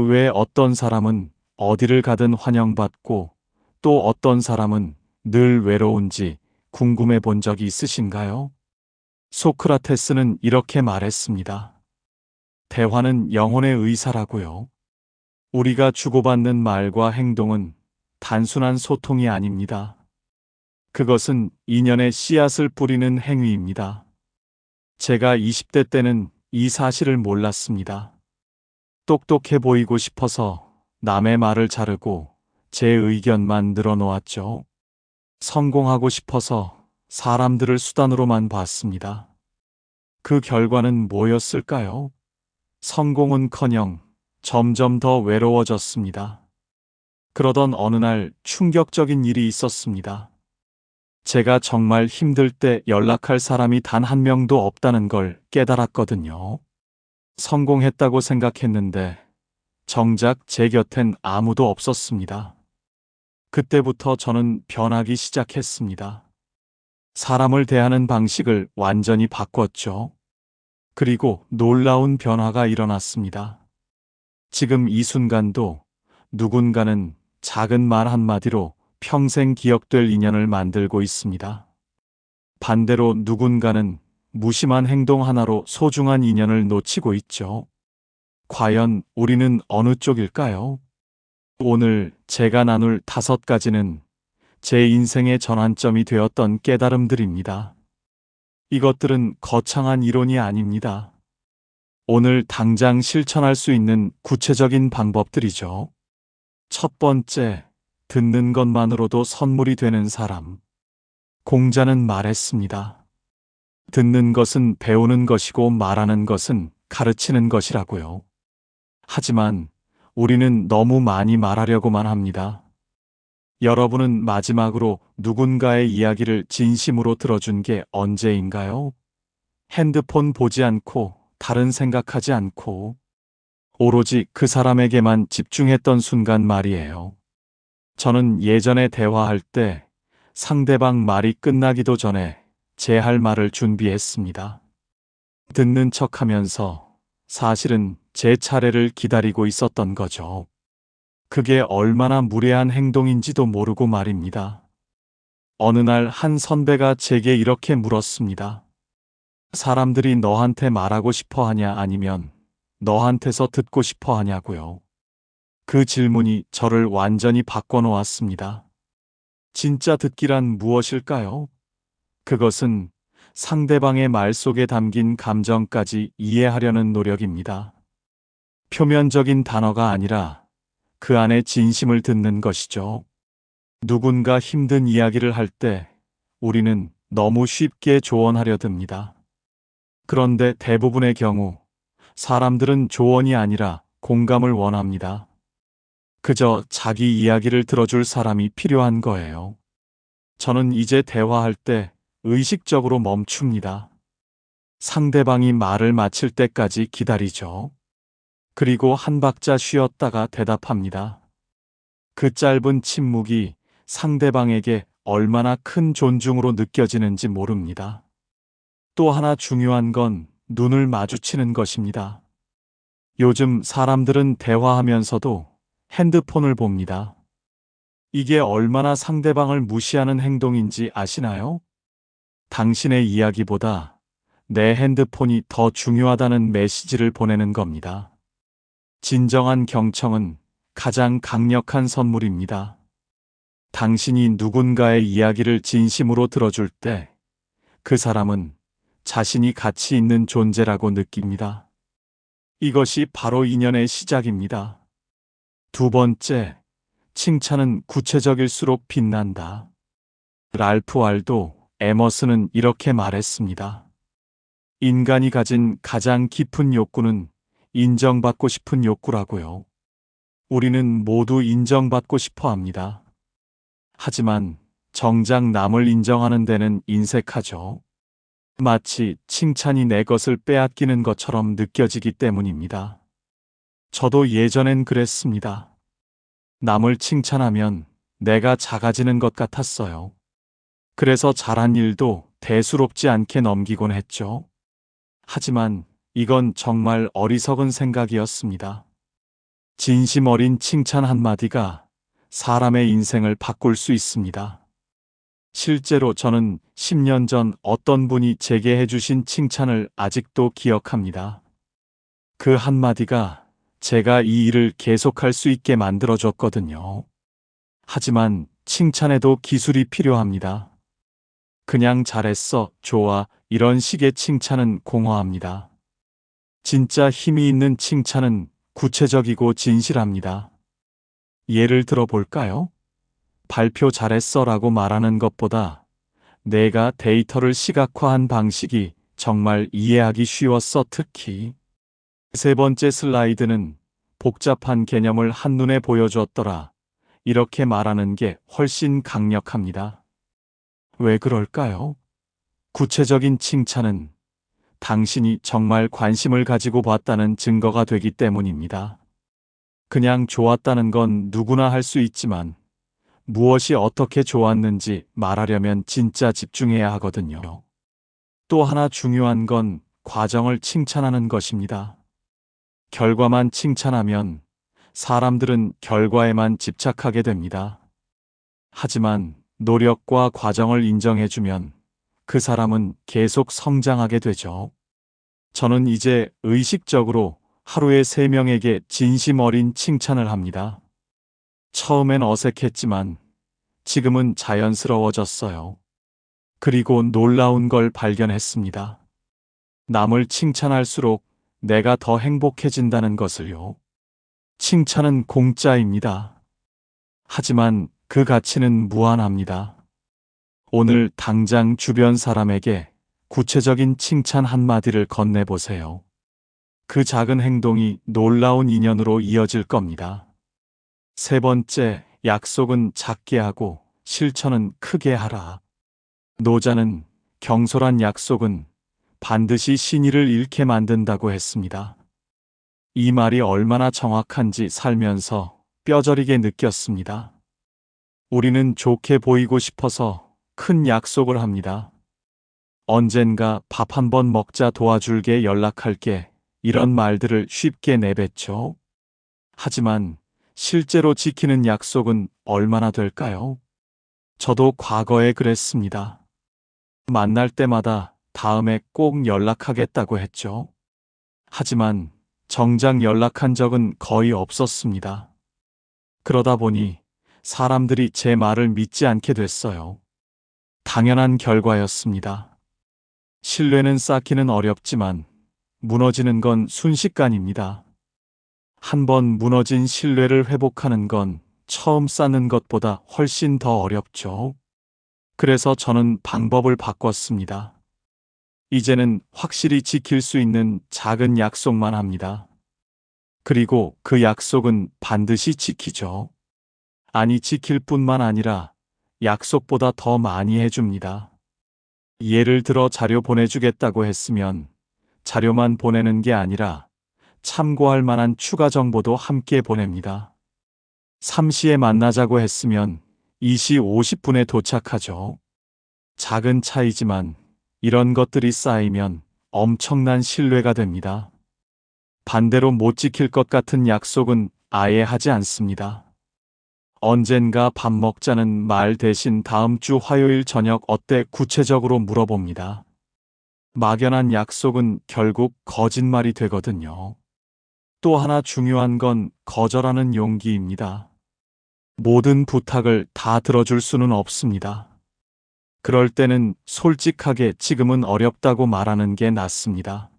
왜 어떤 사람은 어디를 가든 환영받고 또 어떤 사람은 늘 외로운지 궁금해 본 적이 있으신가요? 소크라테스는 이렇게 말했습니다. 대화는 영혼의 의사라고요. 우리가 주고받는 말과 행동은 단순한 소통이 아닙니다. 그것은 인연의 씨앗을 뿌리는 행위입니다. 제가 20대 때는 이 사실을 몰랐습니다. 똑똑해 보이고 싶어서 남의 말을 자르고 제 의견만 늘어놓았죠. 성공하고 싶어서 사람들을 수단으로만 봤습니다. 그 결과는 뭐였을까요? 성공은커녕 점점 더 외로워졌습니다. 그러던 어느 날 충격적인 일이 있었습니다. 제가 정말 힘들 때 연락할 사람이 단 한 명도 없다는 걸 깨달았거든요. 성공했다고 생각했는데 정작 제 곁엔 아무도 없었습니다. 그때부터 저는 변하기 시작했습니다. 사람을 대하는 방식을 완전히 바꿨죠. 그리고 놀라운 변화가 일어났습니다. 지금 이 순간도 누군가는 작은 말 한마디로 평생 기억될 인연을 만들고 있습니다. 반대로 누군가는 무심한 행동 하나로 소중한 인연을 놓치고 있죠. 과연 우리는 어느 쪽일까요? 오늘 제가 나눌 5가지는 제 인생의 전환점이 되었던 깨달음들입니다. 이것들은 거창한 이론이 아닙니다. 오늘 당장 실천할 수 있는 구체적인 방법들이죠. 첫 번째, 듣는 것만으로도 선물이 되는 사람. 공자는 말했습니다. 듣는 것은 배우는 것이고 말하는 것은 가르치는 것이라고요. 하지만 우리는 너무 많이 말하려고만 합니다. 여러분은 마지막으로 누군가의 이야기를 진심으로 들어준 게 언제인가요? 핸드폰 보지 않고 다른 생각하지 않고 오로지 그 사람에게만 집중했던 순간 말이에요. 저는 예전에 대화할 때 상대방 말이 끝나기도 전에 제 할 말을 준비했습니다. 듣는 척하면서 사실은 제 차례를 기다리고 있었던 거죠. 그게 얼마나 무례한 행동인지도 모르고 말입니다. 어느 날 한 선배가 제게 이렇게 물었습니다. 사람들이 너한테 말하고 싶어 하냐 아니면 너한테서 듣고 싶어 하냐고요. 그 질문이 저를 완전히 바꿔놓았습니다. 진짜 듣기란 무엇일까요? 그것은 상대방의 말 속에 담긴 감정까지 이해하려는 노력입니다. 표면적인 단어가 아니라 그 안에 진심을 듣는 것이죠. 누군가 힘든 이야기를 할 때 우리는 너무 쉽게 조언하려 듭니다. 그런데 대부분의 경우 사람들은 조언이 아니라 공감을 원합니다. 그저 자기 이야기를 들어줄 사람이 필요한 거예요. 저는 이제 대화할 때 의식적으로 멈춥니다. 상대방이 말을 마칠 때까지 기다리죠. 그리고 한 박자 쉬었다가 대답합니다. 그 짧은 침묵이 상대방에게 얼마나 큰 존중으로 느껴지는지 모릅니다. 또 하나 중요한 건 눈을 마주치는 것입니다. 요즘 사람들은 대화하면서도 핸드폰을 봅니다. 이게 얼마나 상대방을 무시하는 행동인지 아시나요? 당신의 이야기보다 내 핸드폰이 더 중요하다는 메시지를 보내는 겁니다. 진정한 경청은 가장 강력한 선물입니다. 당신이 누군가의 이야기를 진심으로 들어줄 때 그 사람은 자신이 가치 있는 존재라고 느낍니다. 이것이 바로 인연의 시작입니다. 두 번째, 칭찬은 구체적일수록 빛난다. 랄프 wal도 에머슨은 이렇게 말했습니다. 인간이 가진 가장 깊은 욕구는 인정받고 싶은 욕구라고요. 우리는 모두 인정받고 싶어 합니다. 하지만 정작 남을 인정하는 데는 인색하죠. 마치 칭찬이 내 것을 빼앗기는 것처럼 느껴지기 때문입니다. 저도 예전엔 그랬습니다. 남을 칭찬하면 내가 작아지는 것 같았어요. 그래서 잘한 일도 대수롭지 않게 넘기곤 했죠. 하지만 이건 정말 어리석은 생각이었습니다. 진심 어린 칭찬 한마디가 사람의 인생을 바꿀 수 있습니다. 실제로 저는 10년 전 어떤 분이 제게 해주신 칭찬을 아직도 기억합니다. 그 한마디가 제가 이 일을 계속할 수 있게 만들어줬거든요. 하지만 칭찬에도 기술이 필요합니다. 그냥 잘했어, 좋아, 이런 식의 칭찬은 공허합니다. 진짜 힘이 있는 칭찬은 구체적이고 진실합니다. 예를 들어 볼까요? 발표 잘했어 라고 말하는 것보다 내가 데이터를 시각화한 방식이 정말 이해하기 쉬웠어, 특히. 세 번째 슬라이드는 복잡한 개념을 한눈에 보여주었더라. 이렇게 말하는 게 훨씬 강력합니다. 왜 그럴까요? 구체적인 칭찬은 당신이 정말 관심을 가지고 봤다는 증거가 되기 때문입니다. 그냥 좋았다는 건 누구나 할 수 있지만 무엇이 어떻게 좋았는지 말하려면 진짜 집중해야 하거든요. 또 하나 중요한 건 과정을 칭찬하는 것입니다. 결과만 칭찬하면 사람들은 결과에만 집착하게 됩니다. 하지만 노력과 과정을 인정해주면 그 사람은 계속 성장하게 되죠. 저는 이제 의식적으로 하루에 3명에게 진심 어린 칭찬을 합니다. 처음엔 어색했지만 지금은 자연스러워졌어요. 그리고 놀라운 걸 발견했습니다. 남을 칭찬할수록 내가 더 행복해진다는 것을요. 칭찬은 공짜입니다. 하지만 그 가치는 무한합니다. 오늘 당장 주변 사람에게 구체적인 칭찬 한마디를 건네보세요. 그 작은 행동이 놀라운 인연으로 이어질 겁니다. 세 번째, 약속은 작게 하고 실천은 크게 하라. 노자는 경솔한 약속은 반드시 신의를 잃게 만든다고 했습니다. 이 말이 얼마나 정확한지 살면서 뼈저리게 느꼈습니다. 우리는 좋게 보이고 싶어서 큰 약속을 합니다. 언젠가 밥 한 번 먹자, 도와줄게, 연락할게, 이런 말들을 쉽게 내뱉죠. 하지만 실제로 지키는 약속은 얼마나 될까요? 저도 과거에 그랬습니다. 만날 때마다 다음에 꼭 연락하겠다고 했죠. 하지만 정작 연락한 적은 거의 없었습니다. 그러다 보니 사람들이 제 말을 믿지 않게 됐어요. 당연한 결과였습니다. 신뢰는 쌓기는 어렵지만 무너지는 건 순식간입니다. 한 번 무너진 신뢰를 회복하는 건 처음 쌓는 것보다 훨씬 더 어렵죠. 그래서 저는 방법을 바꿨습니다. 이제는 확실히 지킬 수 있는 작은 약속만 합니다. 그리고 그 약속은 반드시 지키죠. 아니, 지킬 뿐만 아니라 약속보다 더 많이 해줍니다. 예를 들어 자료 보내주겠다고 했으면 자료만 보내는 게 아니라 참고할 만한 추가 정보도 함께 보냅니다. 3시에 만나자고 했으면 2시 50분에 도착하죠. 작은 차이지만 이런 것들이 쌓이면 엄청난 신뢰가 됩니다. 반대로 못 지킬 것 같은 약속은 아예 하지 않습니다. 언젠가 밥 먹자는 말 대신 다음 주 화요일 저녁 어때? 구체적으로 물어봅니다. 막연한 약속은 결국 거짓말이 되거든요. 또 하나 중요한 건 거절하는 용기입니다. 모든 부탁을 다 들어줄 수는 없습니다. 그럴 때는 솔직하게 지금은 어렵다고 말하는 게 낫습니다.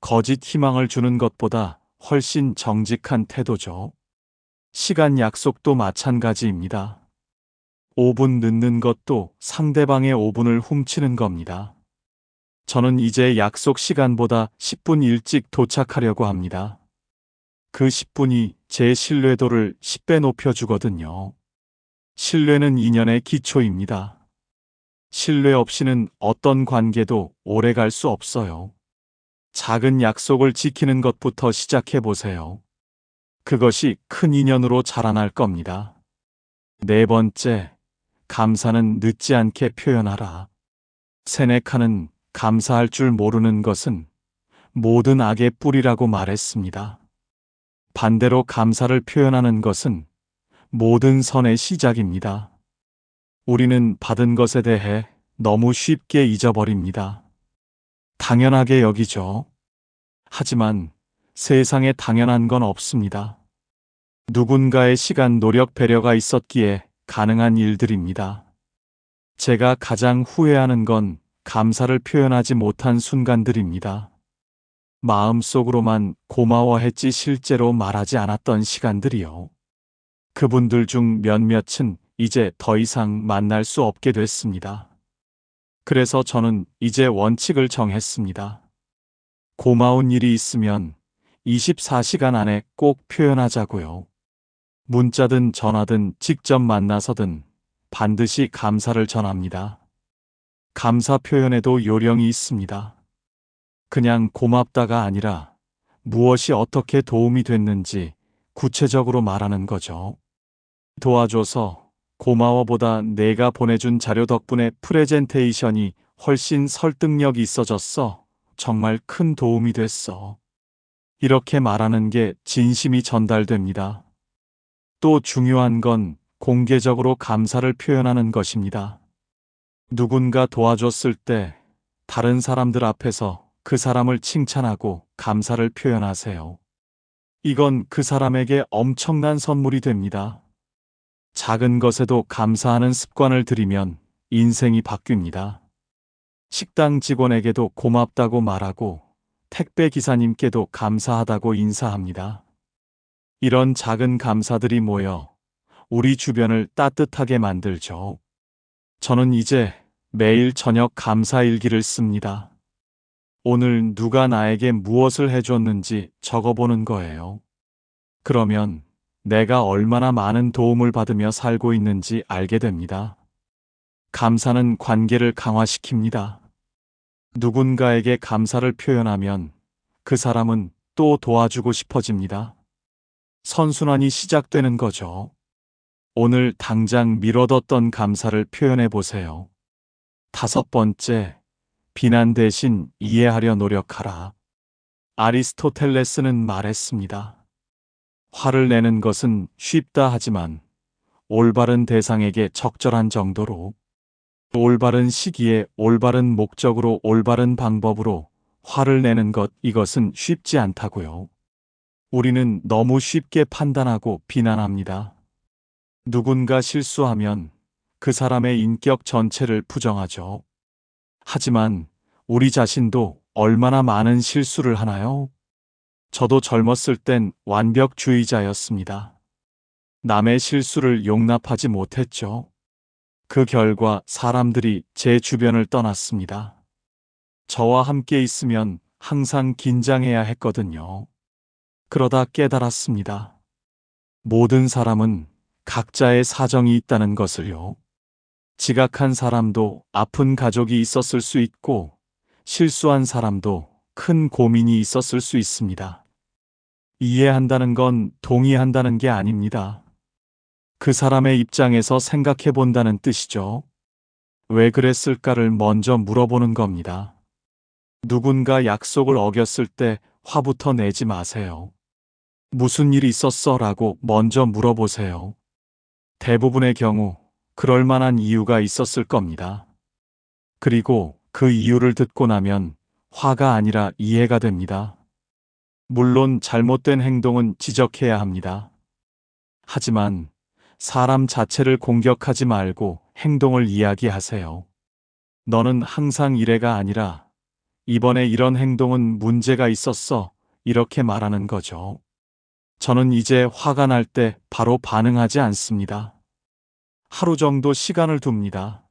거짓 희망을 주는 것보다 훨씬 정직한 태도죠. 시간 약속도 마찬가지입니다. 5분 늦는 것도 상대방의 5분을 훔치는 겁니다. 저는 이제 약속 시간보다 10분 일찍 도착하려고 합니다. 그 10분이 제 신뢰도를 10배 높여주거든요. 신뢰는 인연의 기초입니다. 신뢰 없이는 어떤 관계도 오래 갈 수 없어요. 작은 약속을 지키는 것부터 시작해 보세요. 그것이 큰 인연으로 자라날 겁니다. 네 번째, 감사는 늦지 않게 표현하라. 세네카는 감사할 줄 모르는 것은 모든 악의 뿌리라고 말했습니다. 반대로 감사를 표현하는 것은 모든 선의 시작입니다. 우리는 받은 것에 대해 너무 쉽게 잊어버립니다. 당연하게 여기죠. 하지만 세상에 당연한 건 없습니다. 누군가의 시간, 노력, 배려가 있었기에 가능한 일들입니다. 제가 가장 후회하는 건 감사를 표현하지 못한 순간들입니다. 마음속으로만 고마워했지 실제로 말하지 않았던 시간들이요. 그분들 중 몇몇은 이제 더 이상 만날 수 없게 됐습니다. 그래서 저는 이제 원칙을 정했습니다. 고마운 일이 있으면 24시간 안에 꼭 표현하자고요. 문자든 전화든 직접 만나서든 반드시 감사를 전합니다. 감사 표현에도 요령이 있습니다. 그냥 고맙다가 아니라 무엇이 어떻게 도움이 됐는지 구체적으로 말하는 거죠. 도와줘서 고마워보다 내가 보내준 자료 덕분에 프레젠테이션이 훨씬 설득력이 있어졌어. 정말 큰 도움이 됐어. 이렇게 말하는 게 진심이 전달됩니다. 또 중요한 건 공개적으로 감사를 표현하는 것입니다. 누군가 도와줬을 때 다른 사람들 앞에서 그 사람을 칭찬하고 감사를 표현하세요. 이건 그 사람에게 엄청난 선물이 됩니다. 작은 것에도 감사하는 습관을 들이면 인생이 바뀝니다. 식당 직원에게도 고맙다고 말하고 택배 기사님께도 감사하다고 인사합니다. 이런 작은 감사들이 모여 우리 주변을 따뜻하게 만들죠. 저는 이제 매일 저녁 감사 일기를 씁니다. 오늘 누가 나에게 무엇을 해줬는지 적어보는 거예요. 그러면 내가 얼마나 많은 도움을 받으며 살고 있는지 알게 됩니다. 감사는 관계를 강화시킵니다. 누군가에게 감사를 표현하면 그 사람은 또 도와주고 싶어집니다. 선순환이 시작되는 거죠. 오늘 당장 미뤄뒀던 감사를 표현해 보세요. 5번째, 비난 대신 이해하려 노력하라. 아리스토텔레스는 말했습니다. 화를 내는 것은 쉽다 하지만 올바른 대상에게 적절한 정도로, 올바른 시기에 올바른 목적으로 올바른 방법으로 화를 내는 것, 이것은 쉽지 않다고요. 우리는 너무 쉽게 판단하고 비난합니다. 누군가 실수하면 그 사람의 인격 전체를 부정하죠. 하지만 우리 자신도 얼마나 많은 실수를 하나요? 저도 젊었을 땐 완벽주의자였습니다. 남의 실수를 용납하지 못했죠. 그 결과 사람들이 제 주변을 떠났습니다. 저와 함께 있으면 항상 긴장해야 했거든요. 그러다 깨달았습니다. 모든 사람은 각자의 사정이 있다는 것을요. 지각한 사람도 아픈 가족이 있었을 수 있고, 실수한 사람도 큰 고민이 있었을 수 있습니다. 이해한다는 건 동의한다는 게 아닙니다. 그 사람의 입장에서 생각해 본다는 뜻이죠. 왜 그랬을까를 먼저 물어보는 겁니다. 누군가 약속을 어겼을 때 화부터 내지 마세요. 무슨 일이 있었어? 라고 먼저 물어보세요. 대부분의 경우 그럴 만한 이유가 있었을 겁니다. 그리고 그 이유를 듣고 나면 화가 아니라 이해가 됩니다. 물론 잘못된 행동은 지적해야 합니다. 하지만 사람 자체를 공격하지 말고 행동을 이야기하세요. 너는 항상 이래가 아니라 이번에 이런 행동은 문제가 있었어. 이렇게 말하는 거죠. 저는 이제 화가 날 때 바로 반응하지 않습니다. 하루 정도 시간을 둡니다.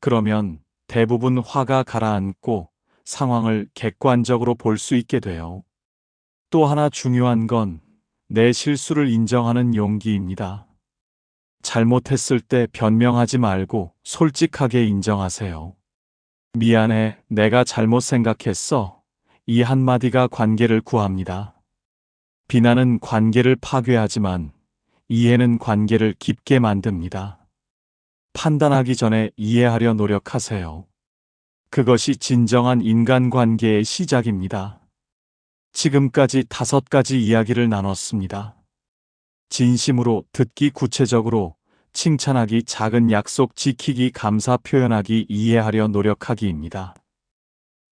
그러면 대부분 화가 가라앉고 상황을 객관적으로 볼 수 있게 돼요. 또 하나 중요한 건 내 실수를 인정하는 용기입니다. 잘못했을 때 변명하지 말고 솔직하게 인정하세요. 미안해, 내가 잘못 생각했어. 이 한마디가 관계를 구합니다. 비난은 관계를 파괴하지만 이해는 관계를 깊게 만듭니다. 판단하기 전에 이해하려 노력하세요. 그것이 진정한 인간관계의 시작입니다. 지금까지 5가지 이야기를 나눴습니다. 진심으로 듣기, 구체적으로 칭찬하기, 작은 약속 지키기, 감사 표현하기, 이해하려 노력하기입니다.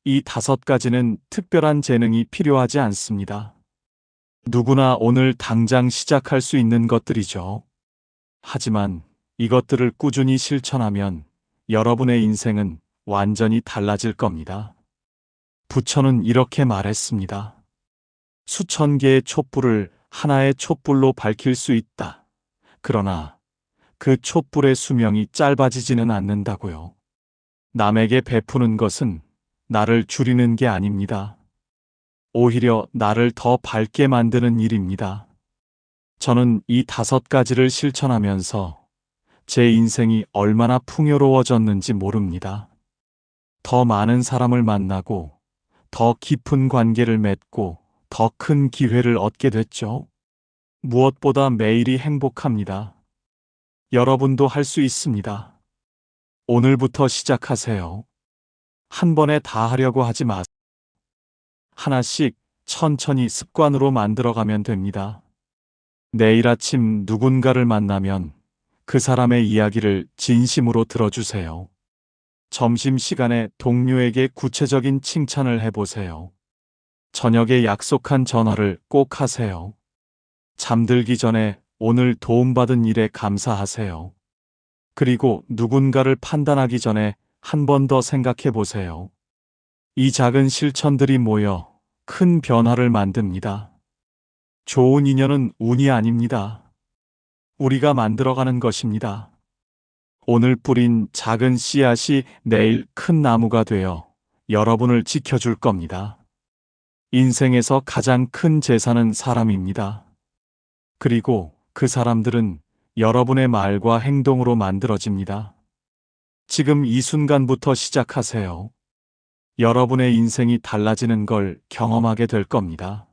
이 5가지는 특별한 재능이 필요하지 않습니다. 누구나 오늘 당장 시작할 수 있는 것들이죠. 하지만 이것들을 꾸준히 실천하면 여러분의 인생은 완전히 달라질 겁니다. 부처는 이렇게 말했습니다. 수천 개의 촛불을 하나의 촛불로 밝힐 수 있다. 그러나 그 촛불의 수명이 짧아지지는 않는다고요. 남에게 베푸는 것은 나를 줄이는 게 아닙니다. 오히려 나를 더 밝게 만드는 일입니다. 저는 이 5가지를 실천하면서 제 인생이 얼마나 풍요로워졌는지 모릅니다. 더 많은 사람을 만나고 더 깊은 관계를 맺고 더 큰 기회를 얻게 됐죠. 무엇보다 매일이 행복합니다. 여러분도 할 수 있습니다. 오늘부터 시작하세요. 한 번에 다 하려고 하지 마세요. 하나씩 천천히 습관으로 만들어가면 됩니다. 내일 아침 누군가를 만나면 그 사람의 이야기를 진심으로 들어주세요. 점심시간에 동료에게 구체적인 칭찬을 해보세요. 저녁에 약속한 전화를 꼭 하세요. 잠들기 전에 오늘 도움받은 일에 감사하세요. 그리고 누군가를 판단하기 전에 한 번 더 생각해 보세요. 이 작은 실천들이 모여 큰 변화를 만듭니다. 좋은 인연은 운이 아닙니다. 우리가 만들어가는 것입니다. 오늘 뿌린 작은 씨앗이 내일 큰 나무가 되어 여러분을 지켜줄 겁니다. 인생에서 가장 큰 재산은 사람입니다. 그리고 그 사람들은 여러분의 말과 행동으로 만들어집니다. 지금 이 순간부터 시작하세요. 여러분의 인생이 달라지는 걸 경험하게 될 겁니다.